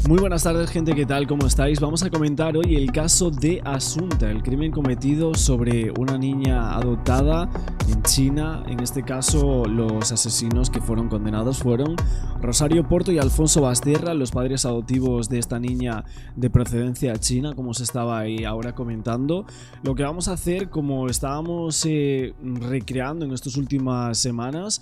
Muy buenas tardes, gente, ¿qué tal? ¿Cómo estáis? Vamos a comentar hoy el caso de Asunta, el crimen cometido sobre una niña adoptada en China. En este caso, los asesinos que fueron condenados fueron Rosario Porto y Alfonso Basterra, los padres adoptivos de esta niña de procedencia china, como se estaba ahí ahora comentando. Lo que vamos a hacer, como estábamos recreando en estas últimas semanas,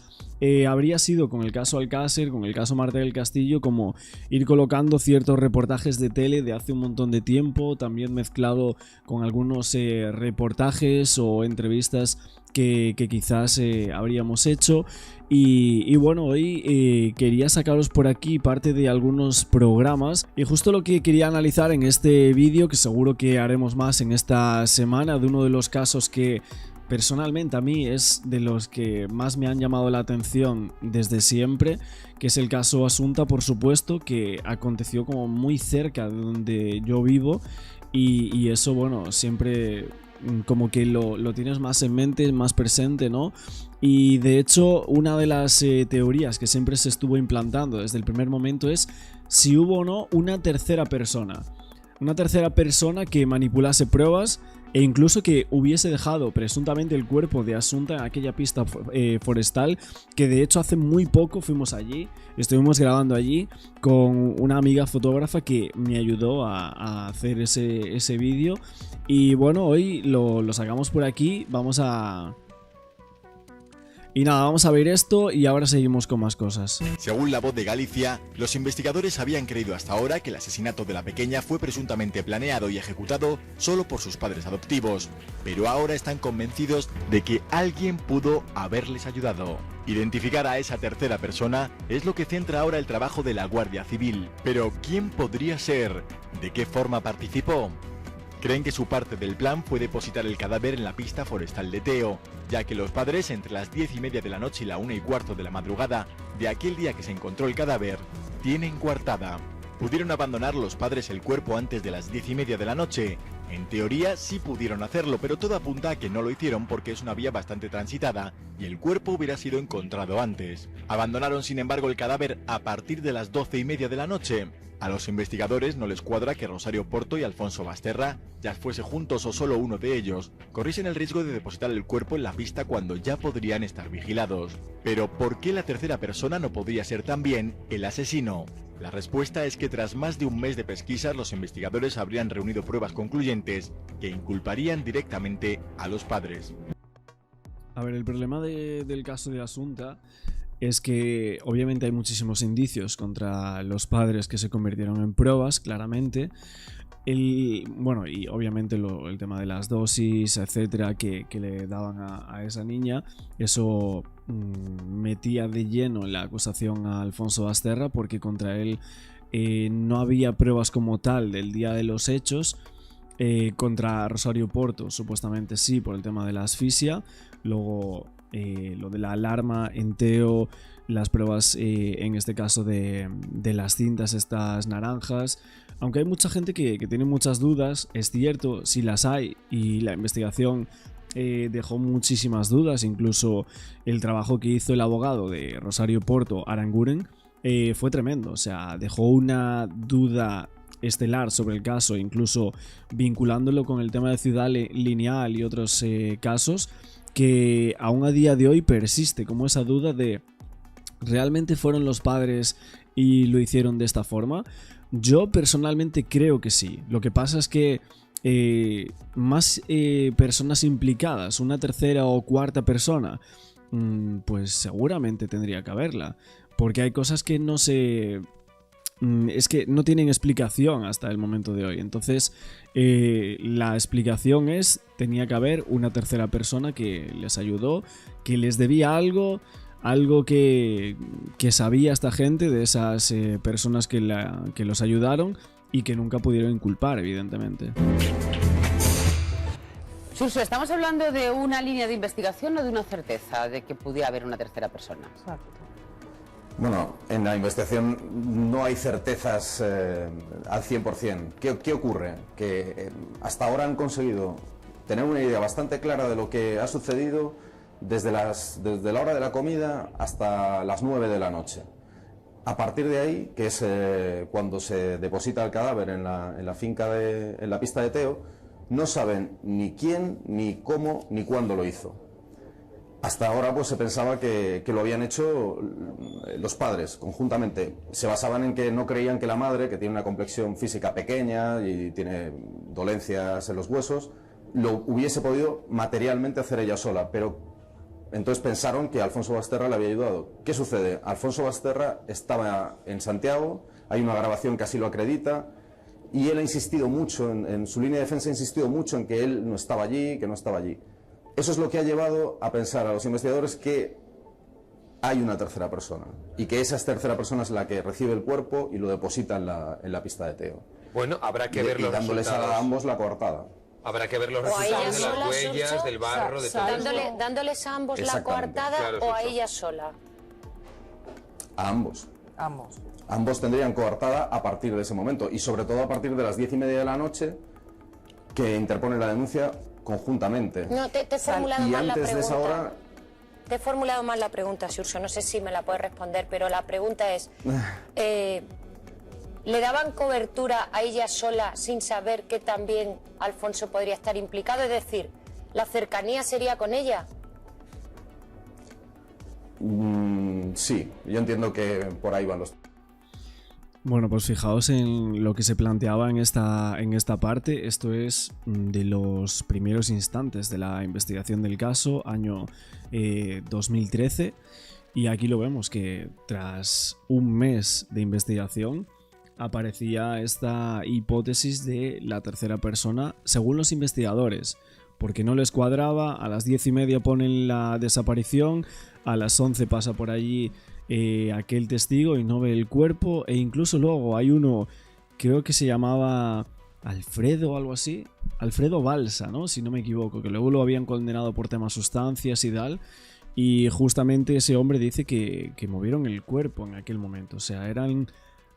habría sido con el caso Alcácer, con el caso Marta del Castillo, como ir colocando ciertos reportajes de tele de hace un montón de tiempo, también mezclado con algunos reportajes o entrevistas que quizás habríamos hecho. Y bueno, hoy quería sacaros por aquí parte de algunos programas, y justo lo que quería analizar en este vídeo, que seguro que haremos más en esta semana, de uno de los casos que personalmente a mí es de los que más me han llamado la atención desde siempre, que es el caso Asunta, por supuesto, que aconteció como muy cerca de donde yo vivo, y eso, bueno, siempre como que lo tienes más en mente, más presente, ¿no? Y de hecho, una de las teorías que siempre se estuvo implantando desde el primer momento es si hubo o no una tercera persona. Una tercera persona que manipulase pruebas e incluso que hubiese dejado presuntamente el cuerpo de Asunta en aquella pista forestal, que de hecho hace muy poco fuimos allí, estuvimos grabando allí con una amiga fotógrafa que me ayudó a hacer ese vídeo. Y bueno, hoy lo sacamos por aquí, vamos a ver esto y ahora seguimos con más cosas. Según La Voz de Galicia, los investigadores habían creído hasta ahora que el asesinato de la pequeña fue presuntamente planeado y ejecutado solo por sus padres adoptivos, pero ahora están convencidos de que alguien pudo haberles ayudado. Identificar a esa tercera persona es lo que centra ahora el trabajo de la Guardia Civil. Pero ¿quién podría ser? ¿De qué forma participó? Creen que su parte del plan fue depositar el cadáver en la pista forestal de Teo, ya que los padres, entre las 10:30 de la noche y la 1:15 de la madrugada de aquel día que se encontró el cadáver, tienen coartada. ¿Pudieron abandonar los padres el cuerpo antes de las 10:30 de la noche? En teoría sí pudieron hacerlo, pero todo apunta a que no lo hicieron porque es una vía bastante transitada y el cuerpo hubiera sido encontrado antes. Abandonaron sin embargo el cadáver a partir de las 12:30 de la noche. A los investigadores no les cuadra que Rosario Porto y Alfonso Basterra, ya fuese juntos o solo uno de ellos, corriesen el riesgo de depositar el cuerpo en la pista cuando ya podrían estar vigilados. Pero ¿por qué la tercera persona no podría ser también el asesino? La respuesta es que tras más de un mes de pesquisas, los investigadores habrían reunido pruebas concluyentes que inculparían directamente a los padres. A ver, el problema del caso de Asunta es que obviamente hay muchísimos indicios contra los padres que se convirtieron en pruebas, claramente. Bueno, y obviamente el tema de las dosis, etcétera, que le daban a esa niña, eso metía de lleno en la acusación a Alfonso Basterra, porque contra él no había pruebas como tal del día de los hechos. Contra Rosario Porto supuestamente sí, por el tema de la asfixia. Luego lo de la alarma en Teo, las pruebas en este caso de las cintas estas naranjas. Aunque hay mucha gente que tiene muchas dudas, es cierto, sí las hay, y la investigación dejó muchísimas dudas. Incluso el trabajo que hizo el abogado de Rosario Porto, Aranguren, fue tremendo. O sea, dejó una duda estelar sobre el caso, incluso vinculándolo con el tema de Ciudad Lineal y otros casos, que aún a día de hoy persiste como esa duda de ¿realmente fueron los padres y lo hicieron de esta forma? Yo personalmente creo que sí. Lo que pasa es que más personas implicadas, una tercera o cuarta persona, pues seguramente tendría que haberla, porque hay cosas que no se... es que no tienen explicación hasta el momento de hoy. Entonces la explicación es, tenía que haber una tercera persona que les ayudó, que les debía algo que sabía esta gente de esas personas que los ayudaron y que nunca pudieron inculpar, evidentemente. Suso, ¿estamos hablando de una línea de investigación o de una certeza de que pudiera haber una tercera persona? Exacto. Bueno, en la investigación no hay certezas al 100%. ¿Qué ocurre? Que hasta ahora han conseguido tener una idea bastante clara de lo que ha sucedido desde la hora de la comida hasta las 9 de la noche. A partir de ahí, que es cuando se deposita el cadáver en la finca, en la pista de Teo, no saben ni quién, ni cómo, ni cuándo lo hizo. Hasta ahora pues se pensaba que lo habían hecho los padres conjuntamente. Se basaban en que no creían que la madre, que tiene una complexión física pequeña y tiene dolencias en los huesos, lo hubiese podido materialmente hacer ella sola, pero entonces pensaron que Alfonso Basterra le había ayudado. ¿Qué sucede? Alfonso Basterra estaba en Santiago, hay una grabación que así lo acredita, y él ha insistido mucho, en su línea de defensa ha insistido mucho en que él no estaba allí, que no estaba allí. Eso es lo que ha llevado a pensar a los investigadores que hay una tercera persona, y que esa tercera persona es la que recibe el cuerpo y lo deposita en la pista de Teo. Bueno, habrá que ver los dándoles resultados. a ambos la coartada. Habrá que ver los O a resultados ella de las sola, huellas, Surso, del barro, de todo eso. dándoles a ambos la Exactamente. coartada Claro, o a Surso. ella sola. A ambos. Ambos. Ambos tendrían coartada a partir de ese momento, y sobre todo a partir de las 10:30 de la noche, que interpone la denuncia conjuntamente. No, te he formulado Y mal la antes de pregunta. esa hora... Te he formulado mal la pregunta, Surso. No sé si me la puedes responder, pero la pregunta es... ¿Le daban cobertura a ella sola sin saber que también Alfonso podría estar implicado? Es decir, ¿la cercanía sería con ella? Sí, yo entiendo que por ahí van los... Bueno, pues fijaos en lo que se planteaba en esta parte. Esto es de los primeros instantes de la investigación del caso, año 2013. Y aquí lo vemos que tras un mes de investigación aparecía esta hipótesis de la tercera persona, según los investigadores, porque no les cuadraba. A las 10:30 ponen la desaparición, a las 11 pasa por allí aquel testigo y no ve el cuerpo, e incluso luego hay uno, creo que se llamaba Alfredo o algo así, Alfredo Balsa, ¿no? Si no me equivoco, que luego lo habían condenado por temas sustancias y tal, y justamente ese hombre dice que movieron el cuerpo en aquel momento, o sea, eran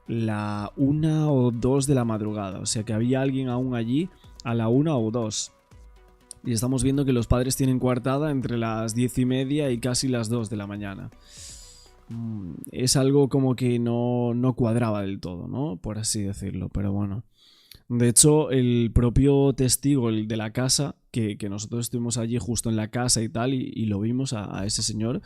la 1 o 2 de la madrugada, o sea que había alguien aún allí a la 1 o 2. Y estamos viendo que los padres tienen coartada entre las 10:30 y casi las 2 de la mañana. Es algo como que no cuadraba del todo, ¿no? Por así decirlo, pero bueno. De hecho, el propio testigo, el de la casa, que nosotros estuvimos allí justo en la casa y tal, y lo vimos a ese señor,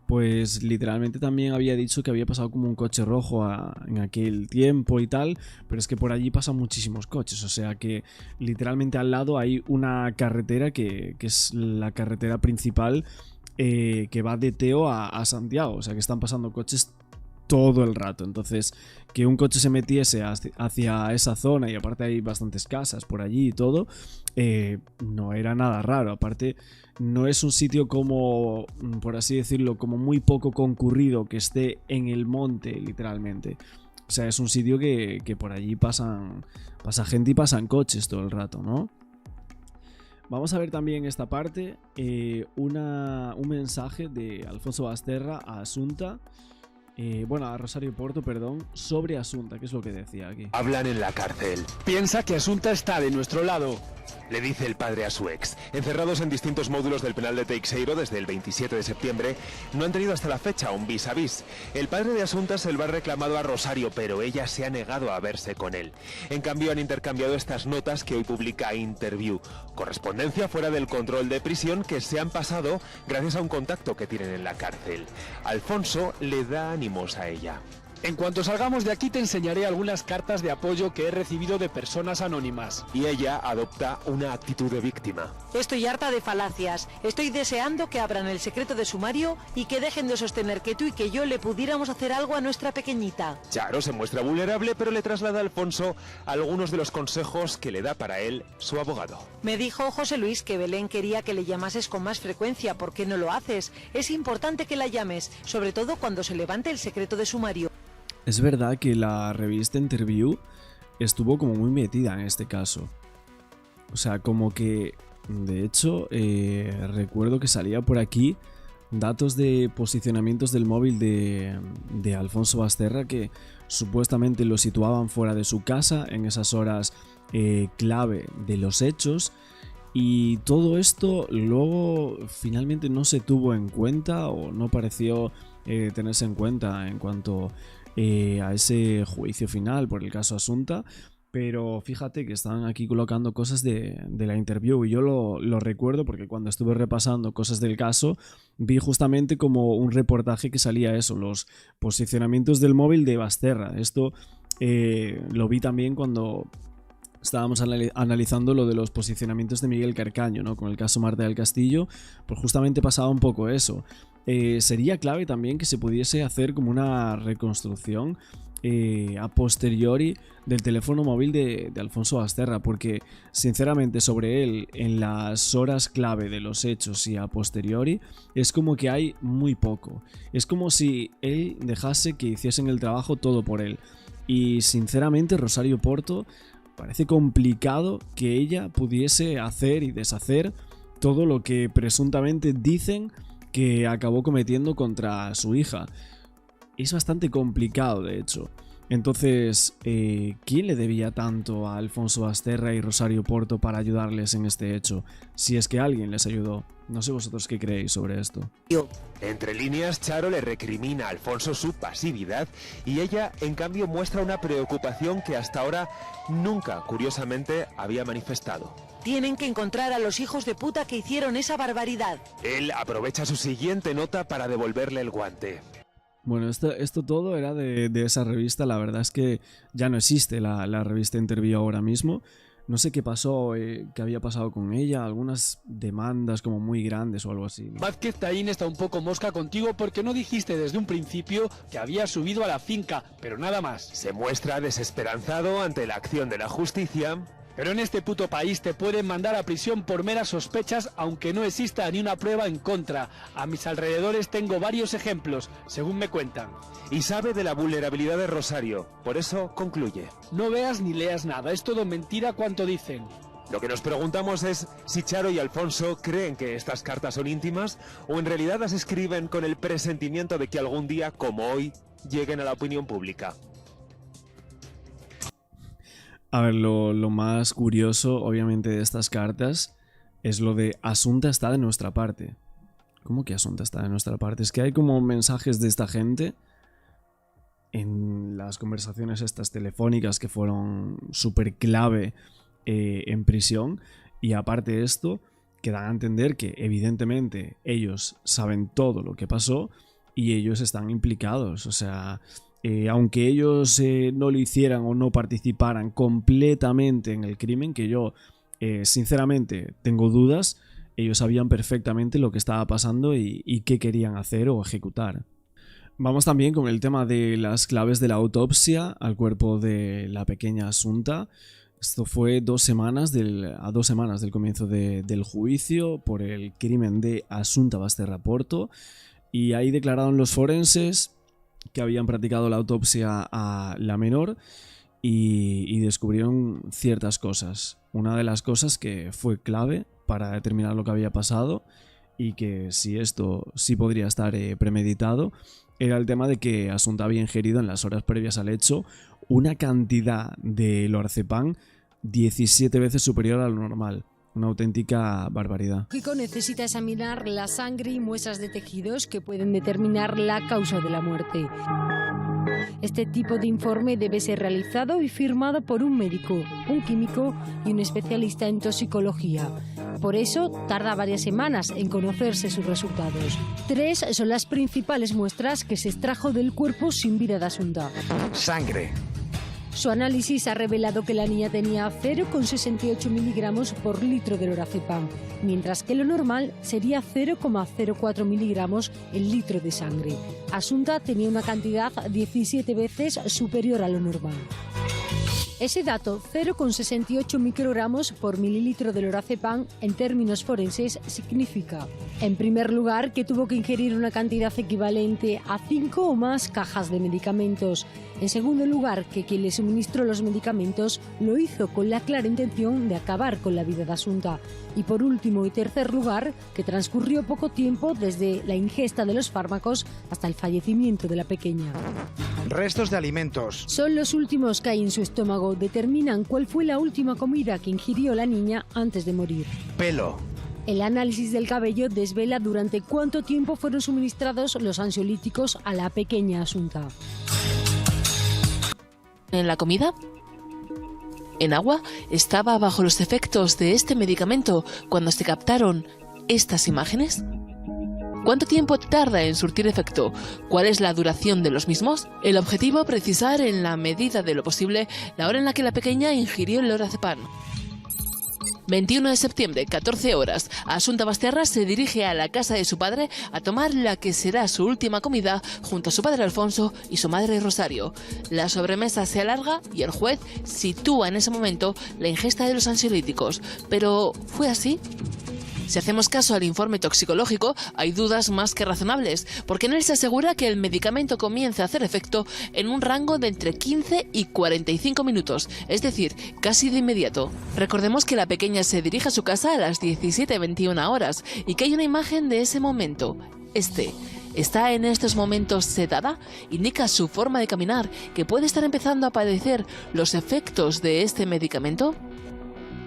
pues literalmente también había dicho que había pasado como un coche rojo en aquel tiempo y tal, pero es que por allí pasan muchísimos coches, o sea que literalmente al lado hay una carretera que es la carretera principal que va de Teo a Santiago, o sea que están pasando coches todo el rato. Entonces, que un coche se metiese hacia esa zona, y aparte hay bastantes casas por allí y todo, no era nada raro. Aparte, no es un sitio como, por así decirlo, como muy poco concurrido, que esté en el monte, literalmente. O sea, es un sitio que por allí pasa gente y pasan coches todo el rato, ¿no? Vamos a ver también esta parte, un mensaje de Alfonso Basterra a Asunta, a Rosario Porto, perdón, sobre Asunta, que es lo que decía aquí. Hablan en la cárcel. Piensa que Asunta está de nuestro lado. Le dice el padre a su ex. Encerrados en distintos módulos del penal de Teixeiro desde el 27 de septiembre, no han tenido hasta la fecha un vis a vis. El padre de Asunta se lo ha reclamado a Rosario, pero ella se ha negado a verse con él. En cambio, han intercambiado estas notas que hoy publica Interview. Correspondencia fuera del control de prisión que se han pasado gracias a un contacto que tienen en la cárcel. Alfonso le da ánimos a ella. En cuanto salgamos de aquí te enseñaré algunas cartas de apoyo que he recibido de personas anónimas. Y ella adopta una actitud de víctima. Estoy harta de falacias. Estoy deseando que abran el secreto de sumario y que dejen de sostener que tú y que yo le pudiéramos hacer algo a nuestra pequeñita. Charo se muestra vulnerable, pero le traslada a Alfonso algunos de los consejos que le da para él su abogado. Me dijo José Luis que Belén quería que le llamases con más frecuencia. ¿Por qué no lo haces? Es importante que la llames, sobre todo cuando se levante el secreto de sumario. Es verdad que la revista Interview estuvo como muy metida en este caso. O sea, como que, de hecho, recuerdo que salía por aquí datos de posicionamientos del móvil de Alfonso Basterra que supuestamente lo situaban fuera de su casa en esas horas clave de los hechos. Y todo esto luego finalmente no se tuvo en cuenta o no pareció tenerse en cuenta en cuanto a ese juicio final por el caso Asunta. Pero fíjate que están aquí colocando cosas de la interview y yo lo recuerdo porque cuando estuve repasando cosas del caso vi justamente como un reportaje que salía eso, los posicionamientos del móvil de Basterra. Esto lo vi también cuando estábamos analizando lo de los posicionamientos de Miguel Carcaño, ¿no? Con el caso Marta del Castillo, pues justamente pasaba un poco eso. Sería clave también que se pudiese hacer como una reconstrucción a posteriori del teléfono móvil de Alfonso Basterra, porque sinceramente sobre él en las horas clave de los hechos y a posteriori es como que hay muy poco. Es como si él dejase que hiciesen el trabajo todo por él, y sinceramente Rosario Porto parece complicado que ella pudiese hacer y deshacer todo lo que presuntamente dicen que acabó cometiendo contra su hija. Es bastante complicado, de hecho. Entonces, ¿quién le debía tanto a Alfonso Basterra y Rosario Porto para ayudarles en este hecho? Si es que alguien les ayudó. No sé vosotros qué creéis sobre esto. Entre líneas, Charo le recrimina a Alfonso su pasividad y ella, en cambio, muestra una preocupación que hasta ahora nunca, curiosamente, había manifestado. Tienen que encontrar a los hijos de puta que hicieron esa barbaridad. Él aprovecha su siguiente nota para devolverle el guante. Bueno, esto todo era de esa revista. La verdad es que ya no existe la revista Interview ahora mismo. No sé qué pasó, qué había pasado con ella, algunas demandas como muy grandes o algo así, ¿no? Vázquez Taín está un poco mosca contigo porque no dijiste desde un principio que había subido a la finca, pero nada más. Se muestra desesperanzado ante la acción de la justicia. Pero en este puto país te pueden mandar a prisión por meras sospechas aunque no exista ni una prueba en contra. A mis alrededores tengo varios ejemplos, según me cuentan. Y sabe de la vulnerabilidad de Rosario, por eso concluye. No veas ni leas nada, es todo mentira cuanto dicen. Lo que nos preguntamos es si Charo y Alfonso creen que estas cartas son íntimas o en realidad las escriben con el presentimiento de que algún día, como hoy, lleguen a la opinión pública. A ver, lo más curioso, obviamente, de estas cartas es lo de Asunta está de nuestra parte. ¿Cómo que Asunta está de nuestra parte? Es que hay como mensajes de esta gente en las conversaciones estas telefónicas que fueron súper clave en prisión, y aparte de esto, que dan a entender que evidentemente ellos saben todo lo que pasó y ellos están implicados, o sea... aunque ellos no lo hicieran o no participaran completamente en el crimen, que yo sinceramente tengo dudas, ellos sabían perfectamente lo que estaba pasando y qué querían hacer o ejecutar. Vamos también con el tema de las claves de la autopsia al cuerpo de la pequeña Asunta. Esto fue a 2 semanas del comienzo del juicio por el crimen de Asunta Basterra Porto, y ahí declararon los forenses que habían practicado la autopsia a la menor y descubrieron ciertas cosas. Una de las cosas que fue clave para determinar lo que había pasado, y que si esto sí podría estar premeditado, era el tema de que Asunta había ingerido en las horas previas al hecho una cantidad de lorazepam 17 veces superior a lo normal. Una auténtica barbaridad. El médico necesita examinar la sangre y muestras de tejidos que pueden determinar la causa de la muerte. Este tipo de informe debe ser realizado y firmado por un médico, un químico y un especialista en toxicología. Por eso tarda varias semanas en conocerse sus resultados. 3 son las principales muestras que se extrajo del cuerpo sin vida de Asunta. Sangre. Su análisis ha revelado que la niña tenía 0,68 miligramos por litro de lorazepam, mientras que lo normal sería 0,04 miligramos en litro de sangre. Asunta tenía una cantidad 17 veces superior a lo normal. Ese dato, 0,68 microgramos por mililitro de lorazepam, en términos forenses, significa, en primer lugar, que tuvo que ingerir una cantidad equivalente a 5 o más cajas de medicamentos. En segundo lugar, que quien le suministró los medicamentos lo hizo con la clara intención de acabar con la vida de Asunta. Y por último y tercer lugar, que transcurrió poco tiempo desde la ingesta de los fármacos hasta el fallecimiento de la pequeña. Restos de alimentos. Son los últimos que hay en su estómago. Determinan cuál fue la última comida que ingirió la niña antes de morir. Pelo. El análisis del cabello desvela durante cuánto tiempo fueron suministrados los ansiolíticos a la pequeña Asunta. en la comida? ¿En agua? ¿Estaba bajo los efectos de este medicamento cuando se captaron estas imágenes? ¿Cuánto tiempo tarda en surtir efecto? ¿Cuál es la duración de los mismos? El objetivo, precisar en la medida de lo posible la hora en la que la pequeña ingirió el lorazepam. 21 de septiembre, 14 horas. Asunta Basterra se dirige a la casa de su padre a tomar la que será su última comida junto a su padre Alfonso y su madre Rosario. La sobremesa se alarga y el juez sitúa en ese momento la ingesta de los ansiolíticos. ¿Pero fue así? Si hacemos caso al informe toxicológico, hay dudas más que razonables, porque en él se asegura que el medicamento comienza a hacer efecto en un rango de entre 15 y 45 minutos, es decir, casi de inmediato. Recordemos que la pequeña se dirige a su casa a las 17:21 horas y que hay una imagen de ese momento. ¿Está en estos momentos sedada? Indica su forma de caminar, que puede estar empezando a padecer los efectos de este medicamento.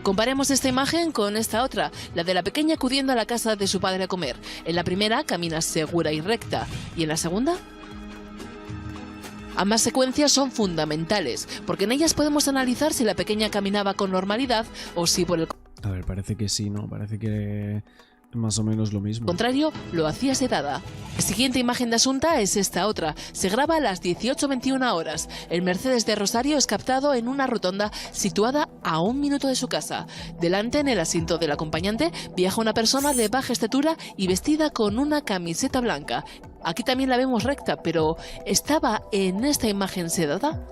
Comparemos esta imagen con esta otra, la de la pequeña acudiendo a la casa de su padre a comer. En la primera camina segura y recta, ¿y en la segunda? Ambas secuencias son fundamentales, porque en ellas podemos analizar si la pequeña caminaba con normalidad o si por el A ver, parece que sí, ¿no? Parece que más o menos lo mismo. contrario, lo hacía sedada. La siguiente imagen de Asunta es esta otra. Se graba a las 18:21 horas. El Mercedes de Rosario es captado en una rotonda situada a 1 minuto de su casa. Delante, en el asiento del acompañante, viaja una persona de baja estatura y vestida con una camiseta blanca. Aquí también la vemos recta, pero ¿estaba en esta imagen sedada?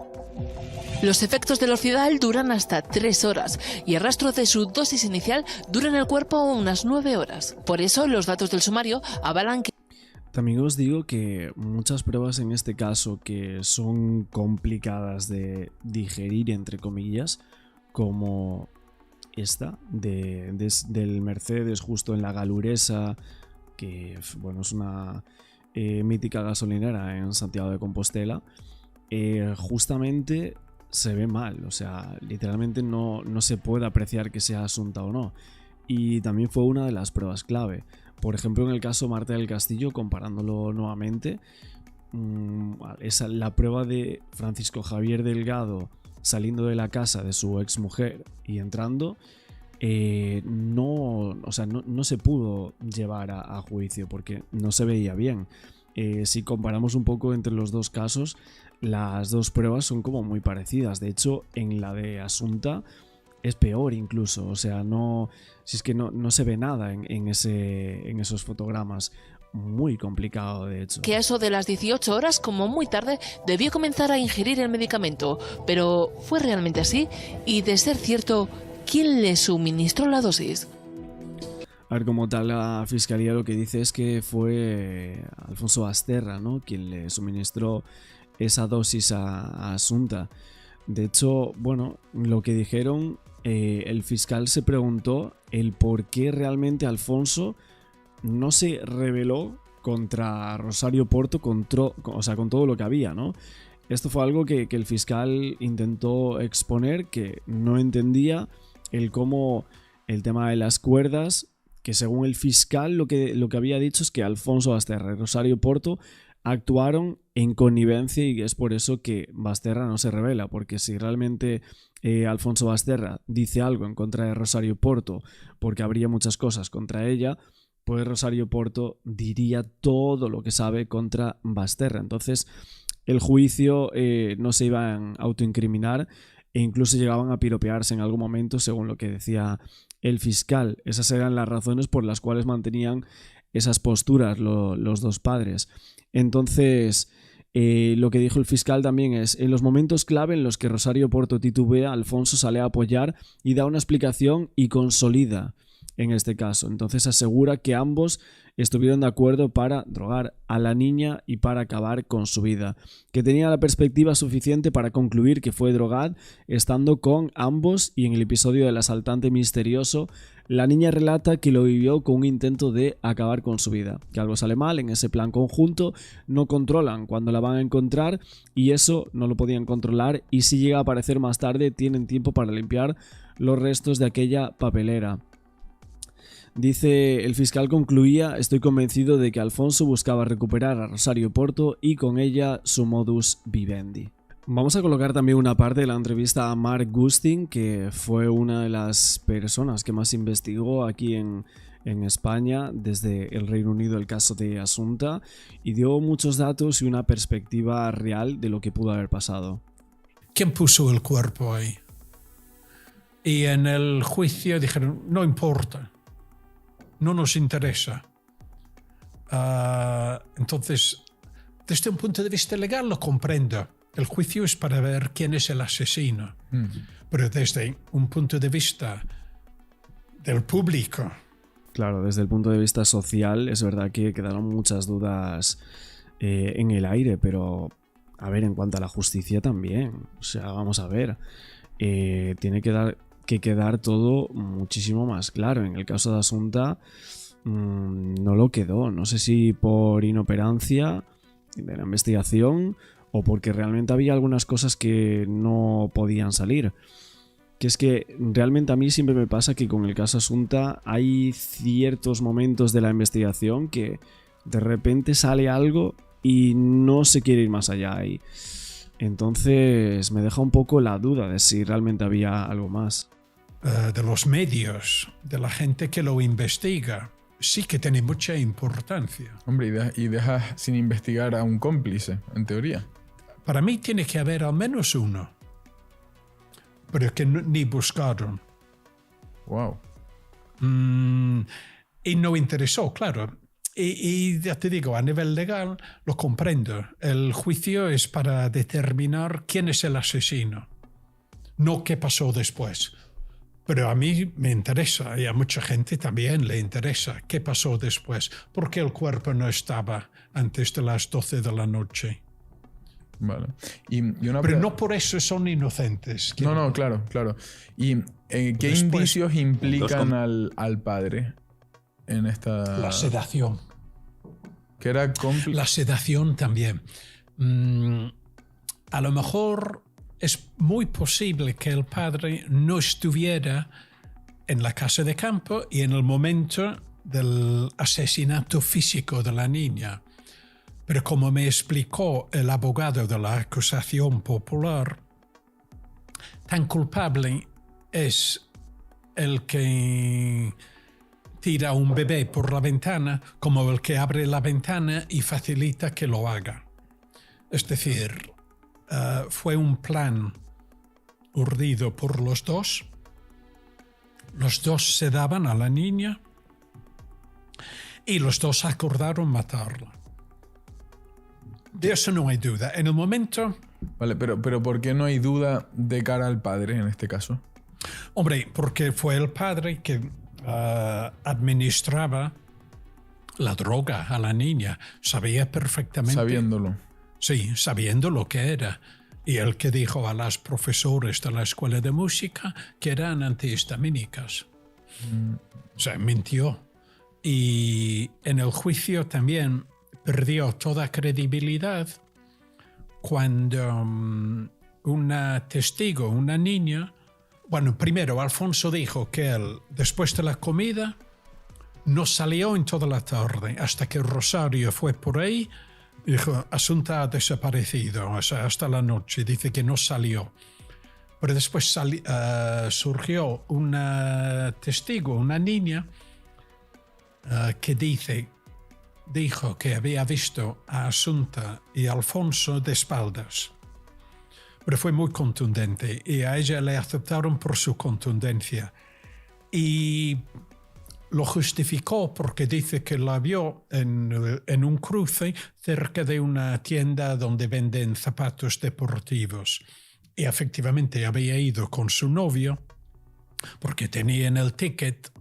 Los efectos del orfidal duran hasta 3 horas y el rastro de su dosis inicial dura en el cuerpo unas 9 horas. Por eso, los datos del sumario avalan que... También os digo que muchas pruebas en este caso que son complicadas de digerir, entre comillas, como esta del Mercedes justo en la Galuresa, que bueno, es una mítica gasolinera en Santiago de Compostela, justamente se ve mal, o sea, literalmente no se puede apreciar que sea Asunta o no. Y también fue una de las pruebas clave. Por ejemplo, en el caso Marta del Castillo, comparándolo nuevamente, la prueba de Francisco Javier Delgado saliendo de la casa de su exmujer y entrando, no se pudo llevar a juicio porque no se veía bien. Si comparamos un poco entre los dos casos, las dos pruebas son como muy parecidas. De hecho, en la de Asunta es peor incluso. O sea, si es que no se ve nada en esos fotogramas. Muy complicado, de hecho. Que a eso de las 18 horas, como muy tarde, debió comenzar a ingerir el medicamento. Pero ¿fue realmente así? Y de ser cierto, ¿quién le suministró la dosis? A ver, como tal, la fiscalía lo que dice es que fue Alfonso Basterra, ¿no?, quien le suministró esa dosis a Asunta. De hecho, bueno, lo que dijeron, el fiscal se preguntó el por qué realmente Alfonso no se rebeló contra Rosario Porto, con todo lo que había, ¿no? Esto fue algo que el fiscal intentó exponer, que no entendía cómo el tema de las cuerdas, que según el fiscal lo que había dicho es que Alfonso Basterra y Rosario Porto actuaron en connivencia y es por eso que Basterra no se rebela, porque si realmente Alfonso Basterra dice algo en contra de Rosario Porto porque habría muchas cosas contra ella, pues Rosario Porto diría todo lo que sabe contra Basterra. Entonces el juicio no se iban a autoincriminar e incluso llegaban a piropearse en algún momento, según lo que decía el fiscal. Esas eran las razones por las cuales mantenían esas posturas los dos padres. Entonces, lo que dijo el fiscal también es: en los momentos clave en los que Rosario Porto titubea, Alfonso sale a apoyar y da una explicación y consolida en este caso. Entonces asegura que ambos estuvieron de acuerdo para drogar a la niña y para acabar con su vida, que tenía la perspectiva suficiente para concluir que fue drogada estando con ambos, y en el episodio del asaltante misterioso la niña relata que lo vivió con un intento de acabar con su vida, que algo sale mal en ese plan conjunto, no controlan cuando la van a encontrar y eso no lo podían controlar, y si llega a aparecer más tarde tienen tiempo para limpiar los restos de aquella papelera. Dice, el fiscal concluía: estoy convencido de que Alfonso buscaba recuperar a Rosario Porto y con ella su modus vivendi. Vamos a colocar también una parte de la entrevista a Mark Gustin, que fue una de las personas que más investigó aquí en España desde el Reino Unido el caso de Asunta, y dio muchos datos y una perspectiva real de lo que pudo haber pasado. ¿Quién puso el cuerpo ahí? Y en el juicio dijeron, no importa, no nos interesa. Entonces, desde un punto de vista legal lo comprendo. El juicio es para ver quién es el asesino. Pero desde un punto de vista del público. Claro, desde el punto de vista social es verdad que quedaron muchas dudas en el aire, pero a ver, en cuanto a la justicia también. O sea, vamos a ver. Tiene que quedar todo muchísimo más claro. En el caso de Asunta no lo quedó. No sé si por inoperancia de la investigación o porque realmente había algunas cosas que no podían salir. Que es que realmente a mí siempre me pasa que con el caso Asunta hay ciertos momentos de la investigación que de repente sale algo y no se quiere ir más allá. Y entonces me deja un poco la duda de si realmente había algo más. De los medios, de la gente que lo investiga, sí que tiene mucha importancia. Hombre, y dejas sin investigar a un cómplice, en teoría. Para mí tiene que haber al menos uno, pero que ni buscaron. Wow. Y no interesó, claro. Y ya te digo, a nivel legal lo comprendo. El juicio es para determinar quién es el asesino, no qué pasó después. Pero a mí me interesa, y a mucha gente también le interesa, qué pasó después. ¿Por qué el cuerpo no estaba antes de las 12 de la noche? Vale. Pero no por eso son inocentes. No, claro. ¿Y qué indicios implican al padre en esta...? La sedación. Que era la sedación también. A lo mejor es muy posible que el padre no estuviera en la casa de campo y en el momento del asesinato físico de la niña. Pero como me explicó el abogado de la acusación popular, tan culpable es el que tira a un bebé por la ventana como el que abre la ventana y facilita que lo haga. Es decir, fue un plan urdido por los dos. Los dos sedaban a la niña y los dos acordaron matarla. De eso no hay duda. En el momento... Vale, pero ¿por qué no hay duda de cara al padre en este caso? Hombre, porque fue el padre que administraba la droga a la niña. Sabía perfectamente... Sabiéndolo. Sí, sabiendo lo que era. Y el que dijo a las profesores de la escuela de música que eran antihistamínicas. O sea, mintió. Y en el juicio también perdió toda credibilidad cuando una testigo, una niña... Bueno, primero Alfonso dijo que él, después de la comida, no salió en toda la tarde, hasta que Rosario fue por ahí y dijo, Asunta ha desaparecido, o sea, hasta la noche, dice que no salió. Pero después surgió una testigo, una niña, que dijo que había visto a Asunta y Alfonso de espaldas. Pero fue muy contundente y a ella le aceptaron por su contundencia. Y lo justificó porque dice que la vio en un cruce cerca de una tienda donde venden zapatos deportivos. Y efectivamente había ido con su novio porque tenía en el ticket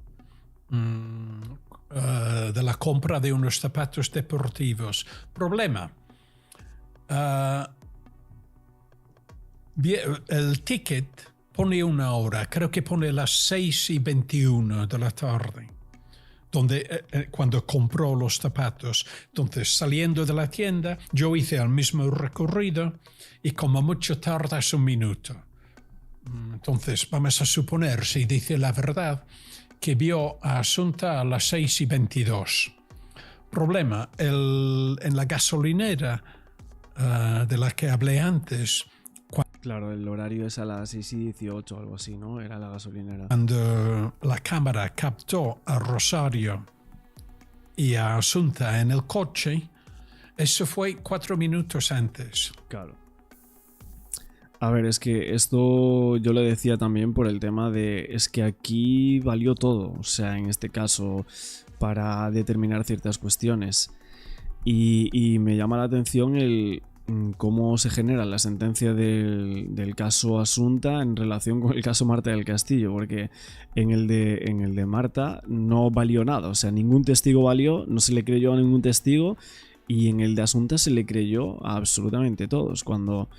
de la compra de unos zapatos deportivos. Problema. El ticket pone una hora, creo que pone las 6:21 de la tarde, cuando compró los zapatos. Entonces, saliendo de la tienda, yo hice el mismo recorrido y como mucho tardas un minuto. Entonces, vamos a suponer, si dice la verdad, que vio a Asunta a las 6:22. Problema, en la gasolinera de la que hablé antes, Claro, el horario es a las 6:18 o algo así, ¿no? Era la gasolinera. Cuando la cámara captó a Rosario y a Asunta en el coche, eso fue 4 minutos antes. Claro. A ver, es que esto yo lo decía también por el tema de... Es que aquí valió todo, o sea, en este caso, para determinar ciertas cuestiones. Y me llama la atención el cómo se genera la sentencia del caso Asunta en relación con el caso Marta del Castillo, porque en el de Marta no valió nada, o sea, ningún testigo valió, no se le creyó a ningún testigo, y en el de Asunta se le creyó a absolutamente todos, cuando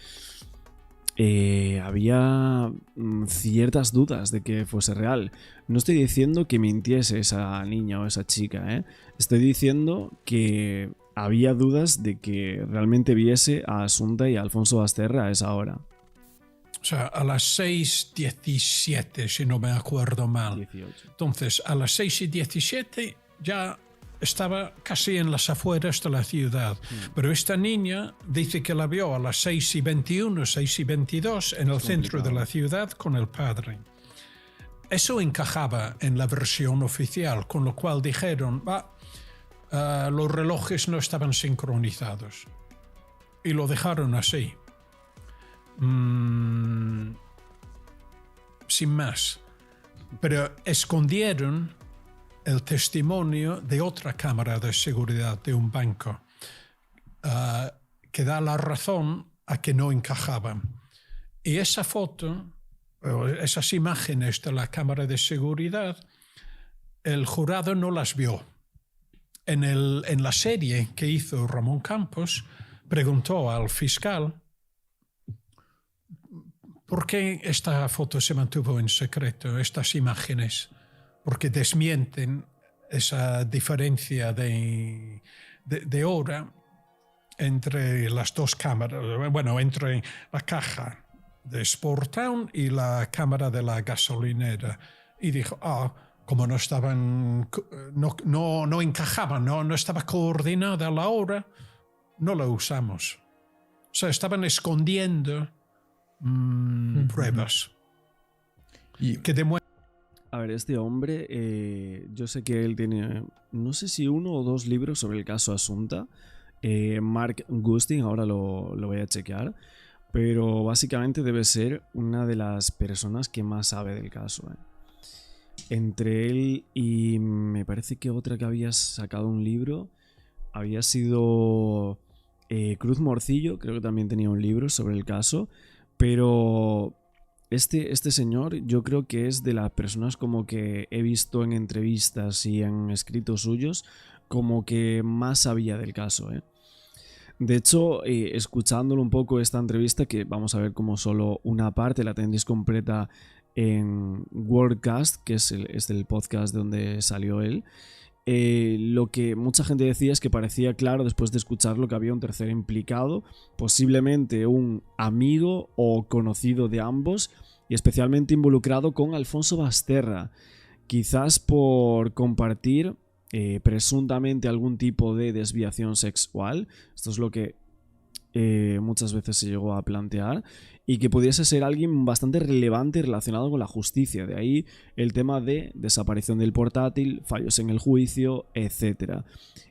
había ciertas dudas de que fuese real. No estoy diciendo que mintiese esa niña o esa chica, ¿eh? Estoy diciendo que había dudas de que realmente viese a Asunta y a Alfonso Basterra a esa hora. O sea, a las 6:17, si no me acuerdo mal. 18. Entonces, a las 6:17 ya estaba casi en las afueras de la ciudad. Pero esta niña dice que la vio a las 6:21, 6:22 en el centro de la ciudad con el padre. Eso encajaba en la versión oficial, con lo cual dijeron, los relojes no estaban sincronizados. Y lo dejaron así. Sin más. Pero escondieron el testimonio de otra cámara de seguridad de un banco, que da la razón a que no encajaban. Y esa foto, esas imágenes de la cámara de seguridad, el jurado no las vio. En la serie que hizo Ramón Campos, preguntó al fiscal ¿por qué esta foto se mantuvo en secreto, estas imágenes? Porque desmienten esa diferencia de hora entre las dos cámaras, bueno, entre la caja de Sportown y la cámara de la gasolinera. Y dijo, como no estaban, no encajaban, no estaba coordinada la hora, no la usamos. O sea, estaban escondiendo pruebas que demuestran. A ver, este hombre, yo sé que él tiene, no sé si 1 o 2 libros sobre el caso Asunta. Mark Gustin, ahora lo voy a chequear. Pero básicamente debe ser una de las personas que más sabe del caso. Entre él y me parece que otra que había sacado un libro había sido Cruz Morcillo, creo que también tenía un libro sobre el caso. Pero este señor yo creo que es de las personas como que he visto en entrevistas y en escritos suyos como que más sabía del caso. De hecho, escuchándolo un poco esta entrevista, que vamos a ver como solo una parte, la tendréis completa en Worldcast, que es el podcast de donde salió él. Lo que mucha gente decía es que parecía claro después de escucharlo que había un tercer implicado, posiblemente un amigo o conocido de ambos y especialmente involucrado con Alfonso Basterra, quizás por compartir presuntamente algún tipo de desviación sexual. Esto es lo que muchas veces se llegó a plantear, y que pudiese ser alguien bastante relevante relacionado con la justicia. De ahí el tema de desaparición del portátil, fallos en el juicio, etc.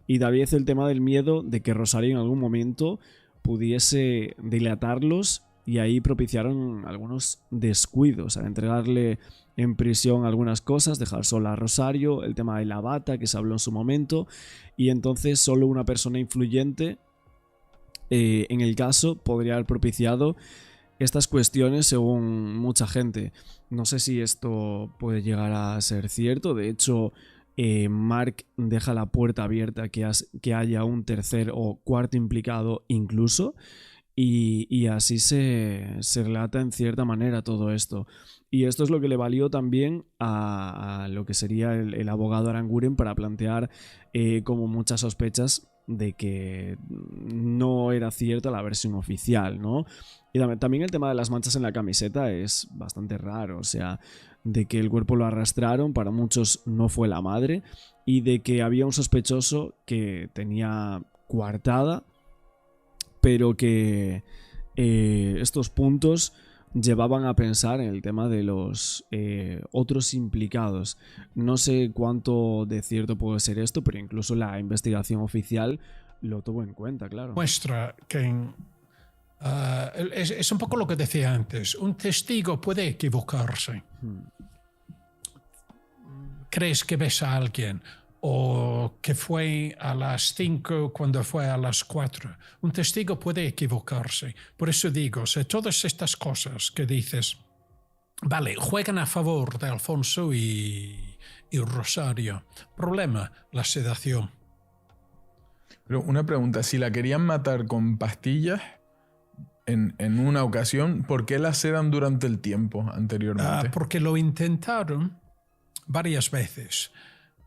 Y también el tema del miedo de que Rosario en algún momento pudiese dilatarlos, y ahí propiciaron algunos descuidos al entregarle en prisión algunas cosas, dejar sola a Rosario, el tema de la bata que se habló en su momento, y entonces solo una persona influyente en el caso podría haber propiciado estas cuestiones según mucha gente. No sé si esto puede llegar a ser cierto. De hecho, Mark deja la puerta abierta que haya un tercer o cuarto implicado incluso, y así se relata en cierta manera todo esto. Y esto es lo que le valió también a lo que sería el abogado Aranguren para plantear como muchas sospechas de que no era cierta la versión oficial, ¿no? Y también el tema de las manchas en la camiseta es bastante raro, o sea, de que el cuerpo lo arrastraron, para muchos no fue la madre, y de que había un sospechoso que tenía coartada, pero que estos puntos llevaban a pensar en el tema de los otros implicados. No sé cuánto de cierto puede ser esto, pero incluso la investigación oficial lo tuvo en cuenta, claro. Muestra que es un poco lo que decía antes. Un testigo puede equivocarse. Crees que ves a alguien o que fue a las 5 cuando fue a las 4. Un testigo puede equivocarse. Por eso digo, todas estas cosas que dices, vale, juegan a favor de Alfonso y Rosario. Problema, la sedación. Pero una pregunta, si la querían matar con pastillas en una ocasión, ¿por qué la sedan durante el tiempo anteriormente? Porque lo intentaron varias veces.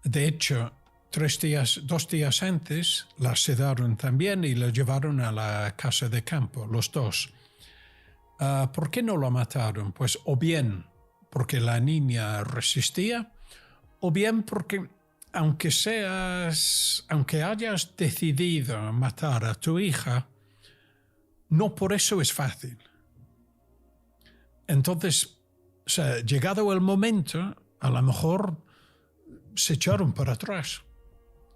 De hecho, 2 días antes la sedaron también y la llevaron a la casa de campo, los dos. ¿Por qué no la mataron? Pues o bien porque la niña resistía, o bien porque aunque hayas decidido matar a tu hija, no por eso es fácil. Entonces, llegado el momento, a lo mejor se echaron para atrás.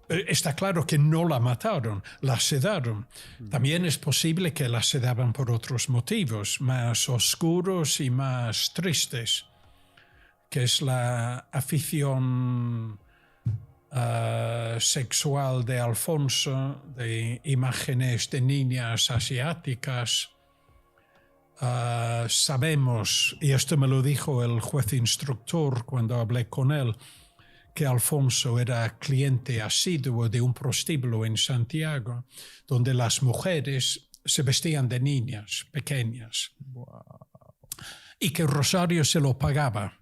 Está claro que no la mataron, la sedaron. También es posible que la sedaban por otros motivos, más oscuros y más tristes, que es la afición sexual de Alfonso, de imágenes de niñas asiáticas. Sabemos, y esto me lo dijo el juez instructor cuando hablé con él, que Alfonso era cliente asiduo de un prostíbulo en Santiago, donde las mujeres se vestían de niñas pequeñas. Wow. Y que Rosario se lo pagaba.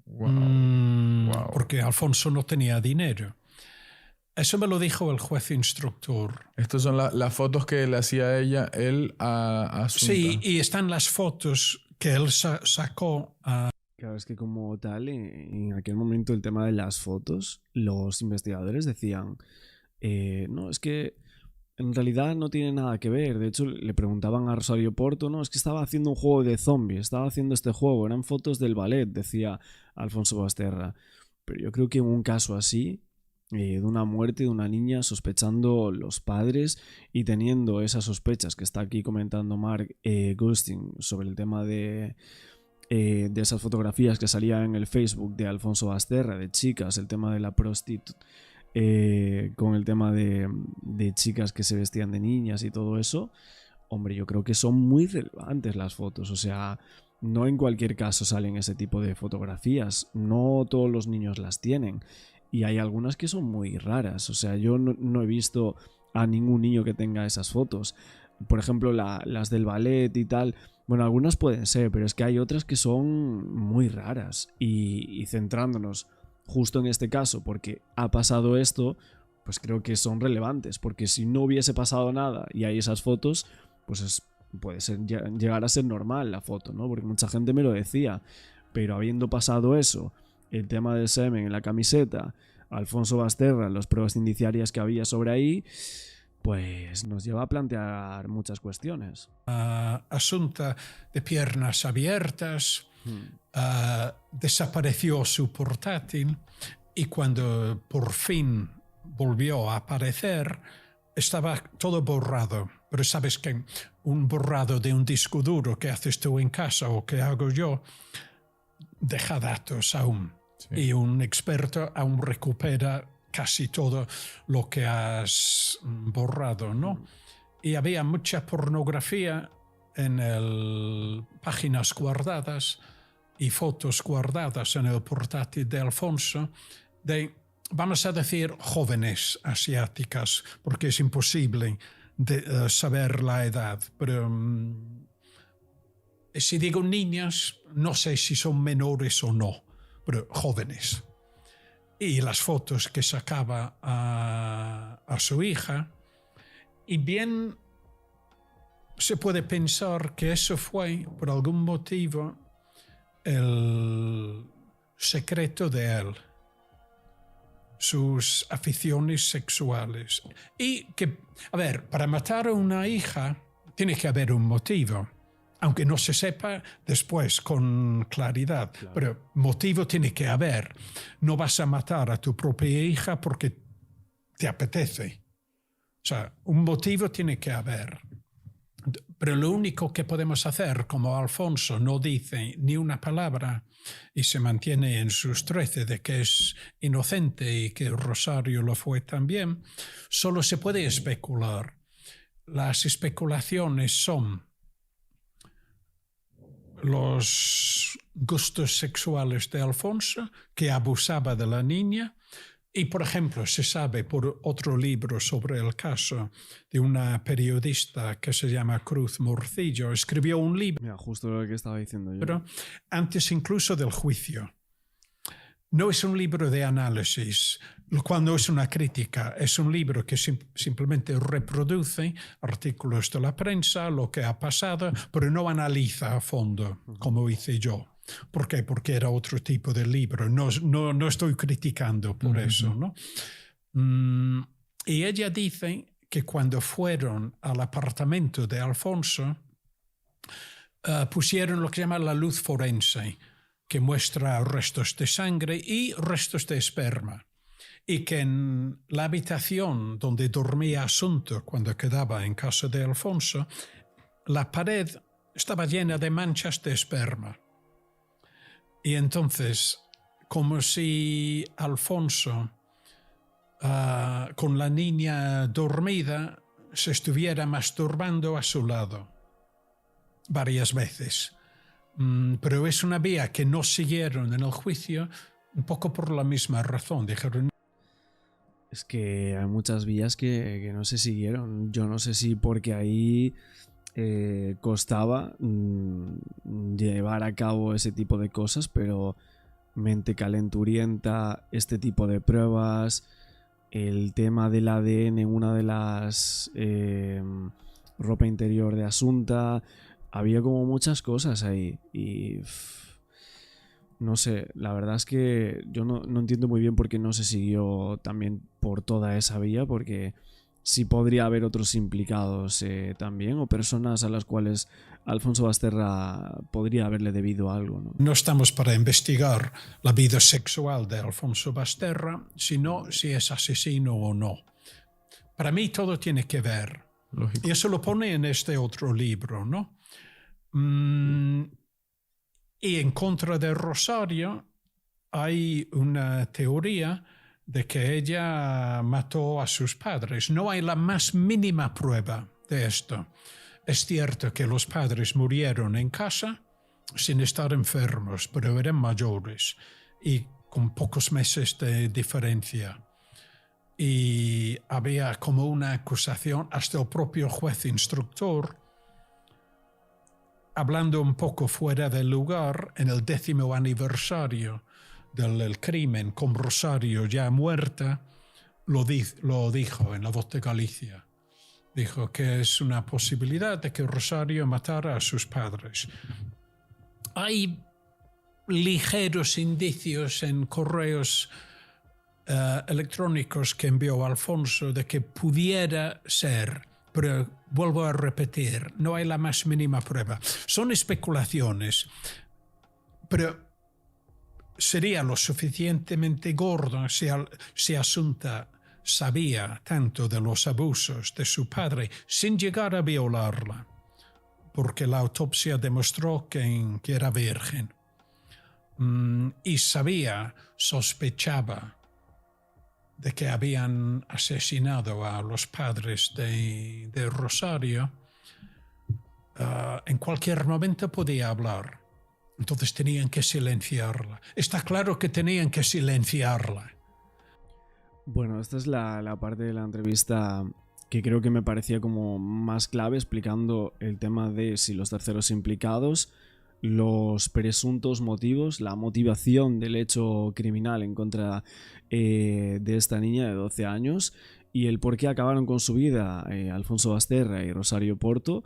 Wow. Porque Alfonso no tenía dinero. Eso me lo dijo el juez instructor. Estas son las fotos que le hacía él a Asunta. Sí, y están las fotos que él sacó a... Claro, es que como tal, en aquel momento el tema de las fotos, los investigadores decían, no, es que en realidad no tiene nada que ver. De hecho, le preguntaban a Rosario Porto, no, es que estaba haciendo un juego de zombies, estaba haciendo este juego, eran fotos del ballet, decía Alfonso Basterra. Pero yo creo que en un caso así, de una muerte de una niña, sospechando los padres y teniendo esas sospechas que está aquí comentando Mark Gustin sobre el tema de esas fotografías que salían en el Facebook de Alfonso Basterra, de chicas, el tema de la prostituta, con el tema de chicas que se vestían de niñas y todo eso, hombre, yo creo que son muy relevantes las fotos. O sea, no en cualquier caso salen ese tipo de fotografías, no todos los niños las tienen, y hay algunas que son muy raras. O sea, yo no he visto a ningún niño que tenga esas fotos. Por ejemplo, las del ballet y tal. Bueno, algunas pueden ser, pero es que hay otras que son muy raras. Y centrándonos justo en este caso, porque ha pasado esto, pues creo que son relevantes. Porque si no hubiese pasado nada y hay esas fotos, pues puede llegar a ser normal la foto, ¿no? Porque mucha gente me lo decía. Pero habiendo pasado eso, el tema del semen en la camiseta, Alfonso Basterra, las pruebas indiciarias que había sobre ahí, pues nos lleva a plantear muchas cuestiones. Asunta de piernas abiertas, desapareció su portátil y cuando por fin volvió a aparecer estaba todo borrado. Pero sabes que un borrado de un disco duro que haces tú en casa o que hago yo deja datos aún. Sí. Y un experto aún recupera casi todo lo que has borrado, ¿no? Y había mucha pornografía en páginas guardadas y fotos guardadas en el portátil de Alfonso de, vamos a decir, jóvenes asiáticas, porque es imposible saber la edad. Pero si digo niñas, no sé si son menores o no, pero jóvenes. Y las fotos que sacaba a su hija. Y bien se puede pensar que eso fue, por algún motivo, el secreto de él. Sus aficiones sexuales. Y que, a ver, para matar a una hija tiene que haber un motivo. Aunque no se sepa después con claridad. Claro. Pero motivo tiene que haber. No vas a matar a tu propia hija porque te apetece. O sea, un motivo tiene que haber. Pero lo único que podemos hacer, como Alfonso no dice ni una palabra y se mantiene en sus 13 de que es inocente y que Rosario lo fue también, solo se puede especular. Las especulaciones son los gustos sexuales de Alfonso, que abusaba de la niña. Y, por ejemplo, se sabe por otro libro sobre el caso de una periodista que se llama Cruz Morcillo. Escribió un libro. Mira, justo lo que estaba diciendo yo. Pero antes incluso del juicio. No es un libro de análisis, lo cual no es una crítica. Es un libro que simplemente reproduce artículos de la prensa, lo que ha pasado, pero no analiza a fondo, como hice yo. ¿Por qué? Porque era otro tipo de libro. No estoy criticando por eso, ¿no? Y ella dice que cuando fueron al apartamento de Alfonso, pusieron lo que se llama la luz forense, que muestra restos de sangre y restos de esperma. Y que en la habitación donde dormía Asunto cuando quedaba en casa de Alfonso, la pared estaba llena de manchas de esperma. Y entonces, como si Alfonso, con la niña dormida, se estuviera masturbando a su lado varias veces. Pero es una vía que no siguieron en el juicio, un poco por la misma razón. Dijeron... Es que hay muchas vías que no se siguieron. Yo no sé si porque ahí costaba llevar a cabo ese tipo de cosas, pero mente calenturienta, este tipo de pruebas, el tema del ADN en una de las ropa interior de Asunta, había como muchas cosas ahí y no sé, la verdad es que yo no entiendo muy bien por qué no se siguió también por toda esa vía, porque sí podría haber otros implicados también, o personas a las cuales Alfonso Basterra podría haberle debido algo, ¿no? No estamos para investigar la vida sexual de Alfonso Basterra, sino si es asesino o no. Para mí todo tiene que ver. Lógico. Y eso lo pone en este otro libro, ¿no? Y en contra de Rosario hay una teoría de que ella mató a sus padres. No hay la más mínima prueba de esto. Es cierto que los padres murieron en casa sin estar enfermos, pero eran mayores y con pocos meses de diferencia. Y había como una acusación, hasta el propio juez instructor, hablando un poco fuera del lugar, en el 10º aniversario del crimen, con Rosario ya muerta, lo dijo en La Voz de Galicia. Dijo que es una posibilidad de que Rosario matara a sus padres. Hay ligeros indicios en correos electrónicos que envió Alfonso de que pudiera ser, pero vuelvo a repetir, no hay la más mínima prueba. Son especulaciones, pero sería lo suficientemente gordo si Asunta sabía tanto de los abusos de su padre sin llegar a violarla, porque la autopsia demostró que era virgen. Y sospechaba de que habían asesinado a los padres de Rosario, en cualquier momento podía hablar. Entonces tenían que silenciarla. Está claro que tenían que silenciarla. Bueno, esta es la parte de la entrevista que creo que me parecía como más clave, explicando el tema de si los terceros implicados, los presuntos motivos, la motivación del hecho criminal en contra de esta niña de 12 años y el por qué acabaron con su vida Alfonso Basterra y Rosario Porto.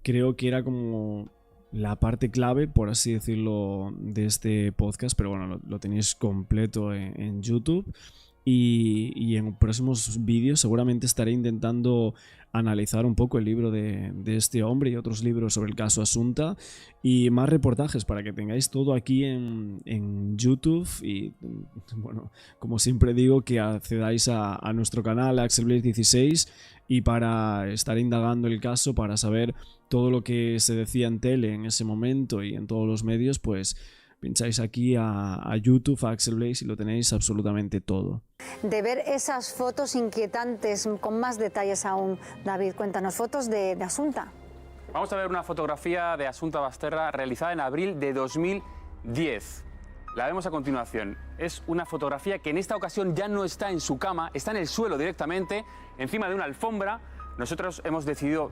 Creo que era como la parte clave, por así decirlo, de este podcast, pero bueno, lo tenéis completo en YouTube. y en próximos vídeos seguramente estaré intentando analizar un poco el libro de este hombre y otros libros sobre el caso Asunta y más reportajes para que tengáis todo aquí en YouTube y, bueno, como siempre digo, que accedáis a nuestro canal Axel Blaze 16 y para estar indagando el caso, para saber todo lo que se decía en tele en ese momento y en todos los medios, pues pincháis aquí a YouTube, a Axel Blaze y lo tenéis absolutamente todo. De ver esas fotos inquietantes con más detalles aún, David, cuéntanos, fotos de Asunta. Vamos a ver una fotografía de Asunta Basterra realizada en abril de 2010. La vemos a continuación. Es una fotografía que en esta ocasión ya no está en su cama, está en el suelo directamente, encima de una alfombra. Nosotros hemos decidido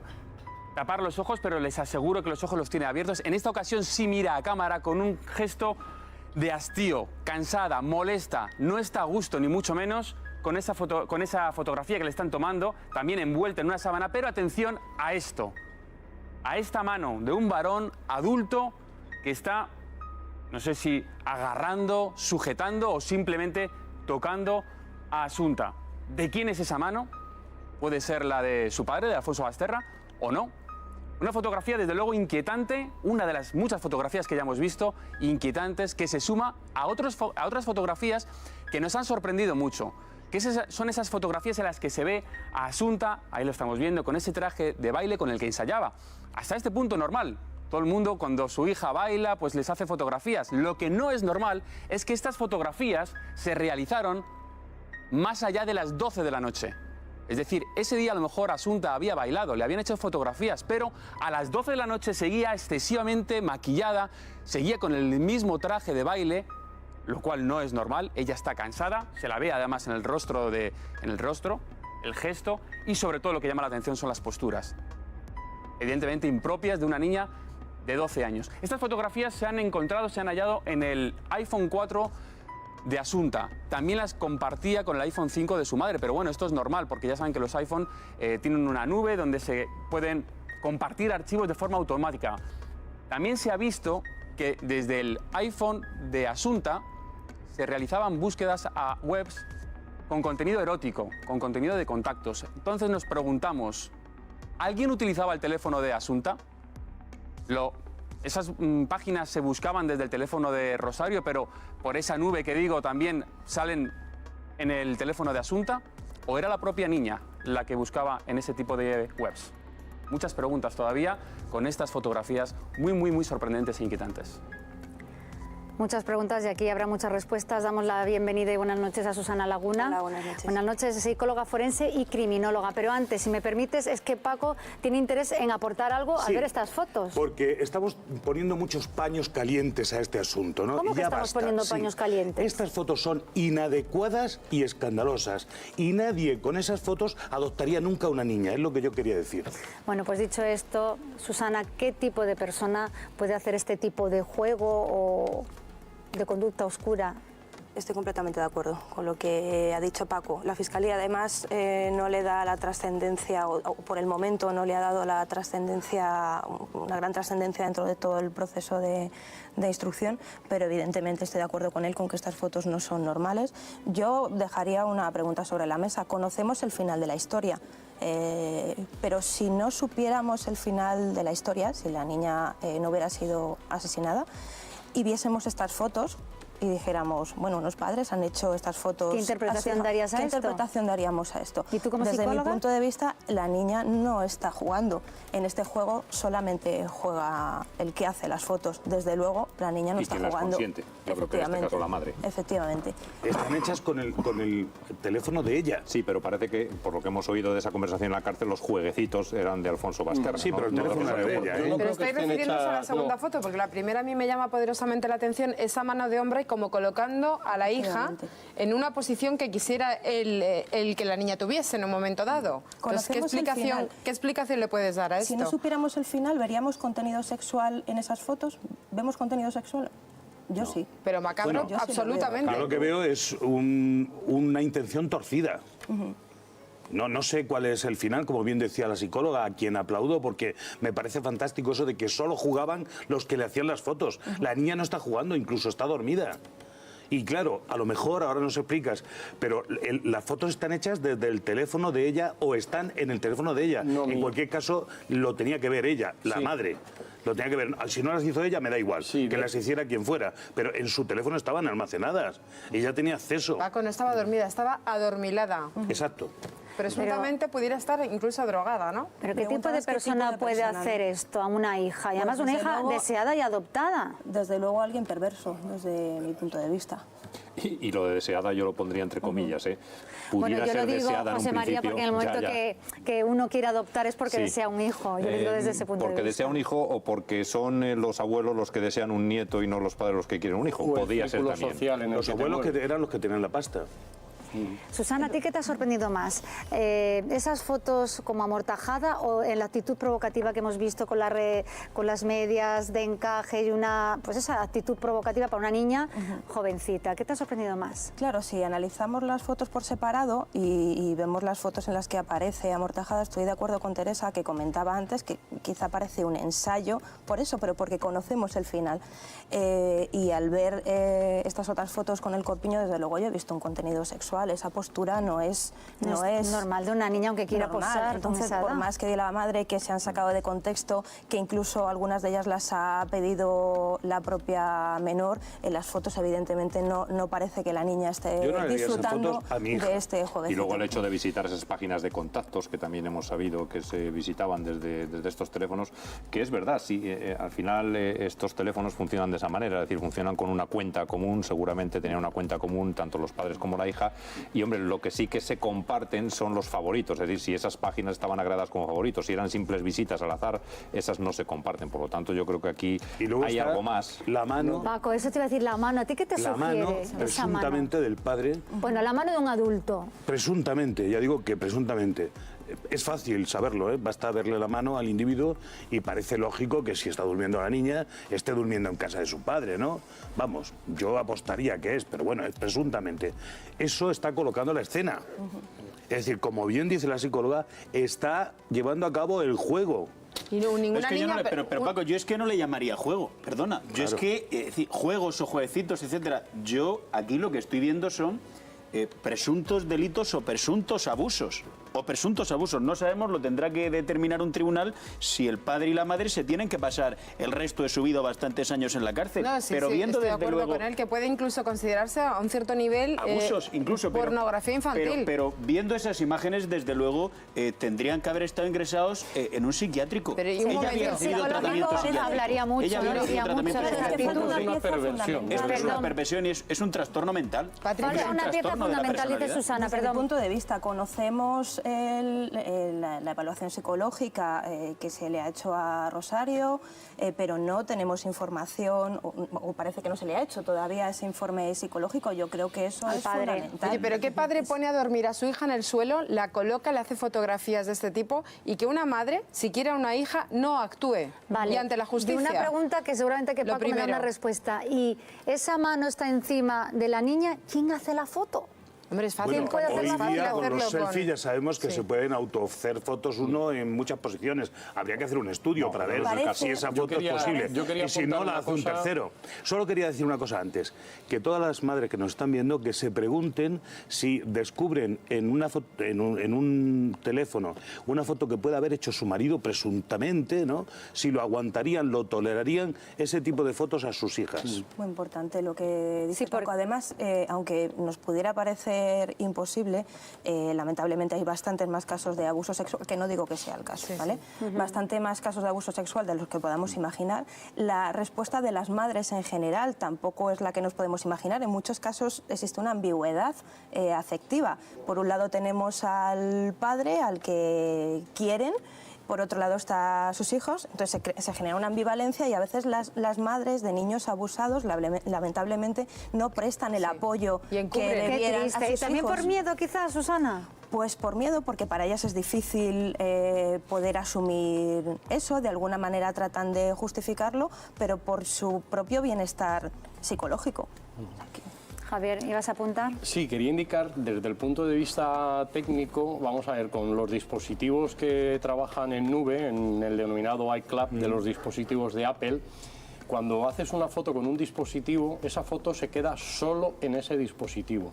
tapar los ojos, pero les aseguro que los ojos los tiene abiertos. En esta ocasión sí mira a cámara con un gesto de hastío, cansada, molesta, no está a gusto ni mucho menos con esa fotografía que le están tomando, también envuelta en una sábana, pero atención a esto, a esta mano de un varón adulto que está, no sé si agarrando, sujetando o simplemente tocando a Asunta. ¿De quién es esa mano? Puede ser la de su padre, de Alfonso Basterra, o no. Una fotografía, desde luego, inquietante, una de las muchas fotografías que ya hemos visto, inquietantes, que se suma a otras fotografías que nos han sorprendido mucho. Que son esas fotografías en las que se ve a Asunta, ahí lo estamos viendo, con ese traje de baile con el que ensayaba. Hasta este punto normal. Todo el mundo, cuando su hija baila, pues les hace fotografías. Lo que no es normal es que estas fotografías se realizaron más allá de las 12 de la noche. Es decir, ese día a lo mejor Asunta había bailado, le habían hecho fotografías, pero a las 12 de la noche seguía excesivamente maquillada, seguía con el mismo traje de baile, lo cual no es normal. Ella está cansada, se la ve además en el rostro, el gesto, y sobre todo lo que llama la atención son las posturas, evidentemente impropias de una niña de 12 años. Estas fotografías se han hallado en el iPhone 4 de Asunta. También las compartía con el iPhone 5 de su madre, pero bueno, esto es normal porque ya saben que los iPhone tienen una nube donde se pueden compartir archivos de forma automática. También se ha visto que desde el iPhone de Asunta se realizaban búsquedas a webs con contenido erótico, con contenido de contactos. Entonces nos preguntamos, ¿alguien utilizaba el teléfono de Asunta? Esas páginas se buscaban desde el teléfono de Rosario, pero por esa nube que digo también salen en el teléfono de Asunta, ¿o era la propia niña la que buscaba en ese tipo de webs? Muchas preguntas todavía con estas fotografías muy sorprendentes e inquietantes. Muchas preguntas y aquí habrá muchas respuestas. Damos la bienvenida y buenas noches a Susana Laguna. Hola, buenas noches. Buenas noches, psicóloga forense y criminóloga. Pero antes, si me permites, es que Paco tiene interés en aportar algo al ver estas fotos. Porque estamos poniendo muchos paños calientes a este asunto, ¿no? ¿Cómo que estamos poniendo paños calientes? Estas fotos son inadecuadas y escandalosas. Y nadie con esas fotos adoptaría nunca a una niña, es lo que yo quería decir. Bueno, pues dicho esto, Susana, ¿qué tipo de persona puede hacer este tipo de juego o de conducta oscura? Estoy completamente de acuerdo con lo que ha dicho Paco. La Fiscalía además no le da la trascendencia, o por el momento no le ha dado la trascendencia, una gran trascendencia dentro de todo el proceso de instrucción, pero evidentemente estoy de acuerdo con él con que estas fotos no son normales. Yo dejaría una pregunta sobre la mesa. Conocemos el final de la historia, pero si no supiéramos el final de la historia, si la niña no hubiera sido asesinada, y viésemos estas fotos y dijéramos, bueno, unos padres han hecho estas fotos... ¿Qué interpretación darías a esto? ¿Qué interpretación daríamos a esto? ¿Y tú como Desde psicóloga? mi punto de vista, la niña no está jugando. En este juego solamente juega el que hace las fotos. Desde luego, la niña no está jugando. Yo creo que en este caso la madre. Efectivamente. Están hechas con el teléfono de ella. Sí, pero parece que, por lo que hemos oído de esa conversación en la cárcel, los jueguecitos eran de Alfonso Basterra. Sí, pero el teléfono era de ella, ¿eh? Pero estáis refiriéndose a la segunda foto, porque la primera a mí me llama poderosamente la atención esa mano de hombre como colocando a la hija en una posición que quisiera el que la niña tuviese en un momento dado. Entonces, ¿qué explicación le puedes dar a esto? Si no supiéramos el final, ¿veríamos contenido sexual en esas fotos? ¿Vemos contenido sexual? Yo sí. Pero macabro, Bueno, absolutamente. Yo lo que veo es una intención torcida. No sé cuál es el final, como bien decía la psicóloga, a quien aplaudo, porque me parece fantástico eso de que solo jugaban los que le hacían las fotos. La niña no está jugando, incluso está dormida. Y claro, a lo mejor ahora nos explicas, pero las fotos están hechas desde el teléfono de ella o están en el teléfono de ella. En cualquier caso, lo tenía que ver ella, la madre. Lo tenía que ver. Si no las hizo ella, me da igual, que las hiciera quien fuera. Pero en su teléfono estaban almacenadas. Ella tenía acceso. Paco no estaba dormida, estaba adormilada. Exacto. Presuntamente pudiera estar incluso drogada, ¿no? ¿Pero qué tipo de persona puede hacer esto a una hija? Y además una hija deseada y adoptada. Desde luego alguien perverso, desde mi punto de vista. Y lo de deseada yo lo pondría entre comillas, ¿eh? Pudiera Bueno, yo ser lo digo, deseada José en un María, principio, porque en el momento que uno quiere adoptar es porque Sí. desea un hijo. Yo lo digo desde ese punto de Porque vista. desea un hijo o porque son los abuelos los que desean un nieto y no los padres los que quieren un hijo. Podría ser también. Los abuelos que eran los que tenían la pasta. Susana, ¿a ti qué te ha sorprendido más? ¿Esas fotos como amortajada o en la actitud provocativa que hemos visto con las medias de encaje y pues esa actitud provocativa para una niña jovencita? ¿Qué te ha sorprendido más? Claro, si analizamos las fotos por separado y vemos las fotos en las que aparece amortajada, estoy de acuerdo con Teresa, que comentaba antes que quizá parece un ensayo, por eso, pero porque conocemos el final. Y al ver estas otras fotos con el corpiño, desde luego yo he visto un contenido sexual. Esa postura no es normal de una niña, aunque quiera posar. Entonces, por más que diga la madre que se han sacado de contexto, que incluso algunas de ellas las ha pedido la propia menor, en las fotos evidentemente no parece que la niña esté disfrutando de este jovencito. Y luego el hecho de visitar esas páginas de contactos, que también hemos sabido que se visitaban desde estos teléfonos, que es verdad, sí, al final estos teléfonos funcionan de esa manera, es decir, funcionan con una cuenta común, seguramente tenían una cuenta común tanto los padres como la hija. Y hombre, lo que sí que se comparten son los favoritos, es decir, si esas páginas estaban agregadas como favoritos, si eran simples visitas al azar, esas no se comparten, por lo tanto yo creo que aquí hay algo más. La mano. Paco, eso te iba a decir, la mano, ¿a ti qué te La sugiere? mano, presuntamente del padre. Bueno, la mano de un adulto. Presuntamente, ya digo que presuntamente. Es fácil saberlo, ¿eh? Basta verle la mano al individuo y parece lógico que si está durmiendo la niña, esté durmiendo en casa de su padre, ¿no? Vamos, yo apostaría que es, pero bueno, es presuntamente. Eso está colocando la escena. Es decir, como bien dice la psicóloga, está llevando a cabo el juego. Y ninguna es que yo niña... no pero Paco, yo es que no le llamaría juego, perdona. Yo es que, decir, juegos o jueguecitos, etcétera, yo aquí lo que estoy viendo son presuntos delitos o presuntos abusos. O presuntos abusos. No sabemos, lo tendrá que determinar un tribunal si el padre y la madre se tienen que pasar el resto de su vida bastantes años en la cárcel. No, sí, pero sí, viendo estoy de desde acuerdo luego con él, que puede incluso considerarse a un cierto nivel abusos, incluso pornografía infantil. Pero viendo esas imágenes, desde luego, tendrían que haber estado ingresados en un psiquiátrico. Pero ella había recibido tratamiento psiquiátrico. Hablaría mucho, Ella había recibido tratamiento psiquiátrico. Es una perversión. Es una perversión y es un trastorno mental. Patricia, una pieza fundamental, dice Susana, Desde mi punto de vista, conocemos la evaluación psicológica que se le ha hecho a Rosario, pero no tenemos información, o parece que no se le ha hecho todavía ese informe psicológico. Yo creo que eso es fundamental. Oye, pero ¿qué padre pone a dormir a su hija en el suelo, la coloca, le hace fotografías de este tipo y que una madre, si quiere a una hija, no actúe y ante la justicia? Y una pregunta que seguramente que Paco me da una respuesta. ¿Y esa mano está encima de la niña? ¿Quién hace la foto? Hombre, es fácil. Bueno, hoy día con los selfies ya sabemos que se pueden autohacer fotos uno en muchas posiciones. Habría que hacer un estudio para ver si esa foto es posible. Y si no, la hace un tercero. Solo quería decir una cosa antes. Que todas las madres que nos están viendo, que se pregunten si descubren en un teléfono una foto que pueda haber hecho su marido presuntamente, ¿no? Si lo aguantarían, lo tolerarían, ese tipo de fotos a sus hijas. Muy importante lo que dice Paco. Además, aunque nos pudiera parecer imposible, lamentablemente hay bastantes más casos de abuso sexual, que no digo que sea el caso, ¿vale? Bastante más casos de abuso sexual de los que podamos imaginar. La respuesta de las madres en general tampoco es la que nos podemos imaginar. En muchos casos existe una ambigüedad afectiva. Por un lado tenemos al padre, al que quieren, por otro lado está sus hijos, entonces se genera una ambivalencia y a veces las madres de niños abusados lamentablemente no prestan el apoyo que debieran a sus hijos. ¿Y también por miedo quizás, Susana? Pues por miedo, porque para ellas es difícil poder asumir eso, de alguna manera tratan de justificarlo, pero por su propio bienestar psicológico. Javier, ¿ibas a apuntar? Sí, quería indicar desde el punto de vista técnico, vamos a ver, con los dispositivos que trabajan en nube, en el denominado iCloud de los dispositivos de Apple, cuando haces una foto con un dispositivo, esa foto se queda solo en ese dispositivo.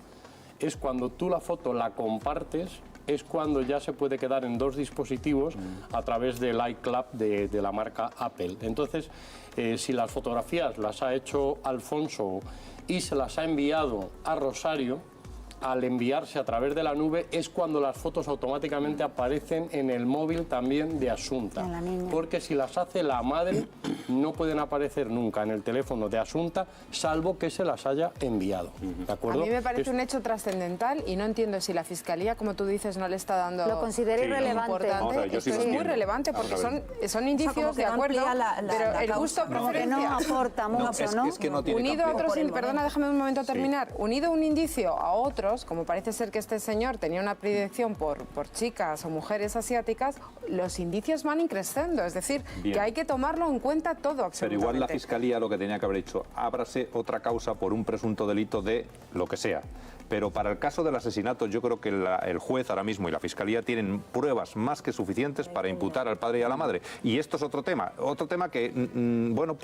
Es cuando tú la foto la compartes, es cuando ya se puede quedar en 2 dispositivos a través del iCloud de la marca Apple. Entonces, si las fotografías las ha hecho Alfonso y se las ha enviado a Rosario, al enviarse a través de la nube es cuando las fotos automáticamente aparecen en el móvil también de Asunta. Porque si las hace la madre, no pueden aparecer nunca en el teléfono de Asunta, salvo que se las haya enviado. ¿De acuerdo? A mí me parece un hecho trascendental y no entiendo si la Fiscalía, como tú dices, no le está dando... Lo considera irrelevante. Esto es muy relevante porque son indicios, de acuerdo, pero el gusto preferencial... No aporta mucho, ¿no? Es que no tiene Unido a otros, campeón. perdona, déjame un momento terminar. Unido un indicio a otros, como parece ser que este señor tenía una predilección por chicas o mujeres asiáticas, los indicios van increciendo, es decir, que hay que tomarlo en cuenta todo, absolutamente. Pero igual la Fiscalía lo que tenía que haber dicho, ábrase otra causa por un presunto delito de lo que sea. Pero para el caso del asesinato yo creo que el juez ahora mismo y la Fiscalía tienen pruebas más que suficientes para imputar al padre y a la madre. Y esto es otro tema que bueno,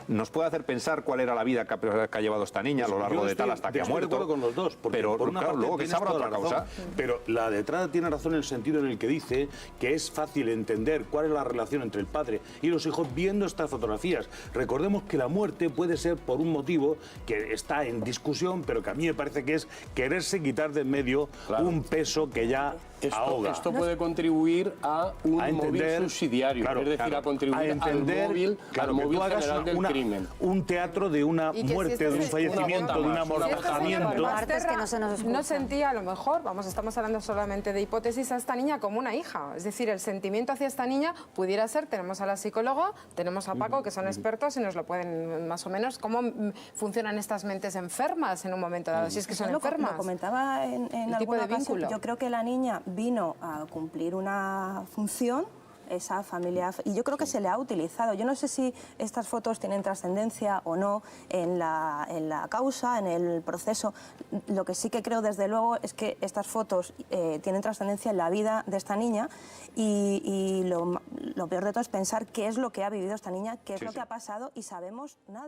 nos puede hacer pensar cuál era la vida que ha llevado esta niña a lo largo de tal hasta que ha muerto. Con los dos, porque pero por una claro, parte luego que se abra otra causa. Pero la de Trada tiene razón en el sentido en el que dice que es fácil entender cuál es la relación entre el padre y los hijos viendo estas fotografías. Recordemos que la muerte puede ser por un motivo que está en discusión, pero que a mí me parece que es quererse quitar de en medio un peso que ya ahoga. Esto puede contribuir a un móvil subsidiario, es decir, a contribuir al móvil general del crimen. Un teatro de una muerte, de un fallecimiento, de un amortajamiento. No sentía, a lo mejor, estamos hablando solamente de hipótesis, a esta niña como una hija. Es decir, el sentimiento hacia esta niña pudiera ser, tenemos a la psicóloga, tenemos a Paco, que son expertos y nos lo pueden más o menos, cómo funcionan estas mentes enfermas en un momento dado, si es que son enfermas. Lo comentaba en alguna ocasión. Yo creo que la niña vino a cumplir una función, esa familia, y yo creo que se le ha utilizado. Yo no sé si estas fotos tienen trascendencia o no en la causa, en el proceso. Lo que sí que creo, desde luego, es que estas fotos tienen trascendencia en la vida de esta niña y lo peor de todo es pensar qué es lo que ha vivido esta niña, qué es lo que ha pasado y sabemos nada.